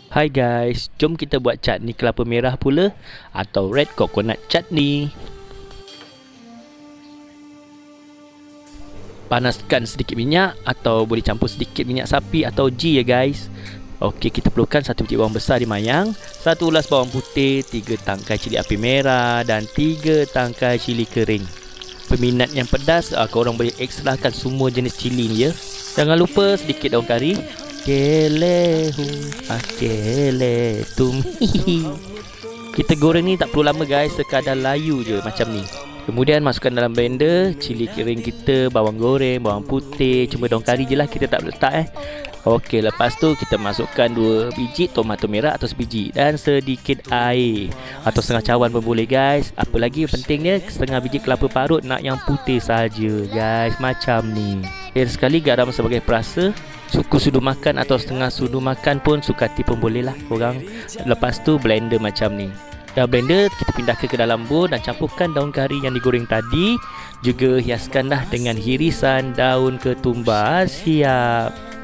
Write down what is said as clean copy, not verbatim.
Hai guys, jom kita buat chutney kelapa merah pula atau red coconut chutney. Panaskan sedikit minyak atau boleh campur sedikit minyak sapi atau ghee ya guys. Okey, kita perlukan 1 biji bawang besar dimayang, 1 ulas bawang putih, 3 tangkai cili api merah dan 3 tangkai cili kering. Peminat yang pedas, korang boleh ekstrakan semua jenis cili ni ya. Jangan lupa sedikit daun kari. Kelehu, keletum. Kita goreng ni tak perlu lama guys, sekadar layu je macam ni. Kemudian masukkan dalam blender cili kering kita, bawang goreng, bawang putih, cuma daun kari je lah, kita tak letak Okey, lepas tu kita masukkan 2 biji tomato merah atau sebiji dan sedikit air atau setengah cawan pun boleh guys. Apa lagi pentingnya, setengah biji kelapa parut, nak yang putih saja guys, macam ni. Dan sekali garam sebagai perasa, suku sudu makan atau setengah sudu makan pun sukati pun boleh lah korang. Lepas tu blender macam ni. Dah blender, kita pindahkan ke dalam bowl dan campurkan daun kari yang digoreng tadi. Juga hiaskanlah dengan hirisan daun ketumbar. Siap.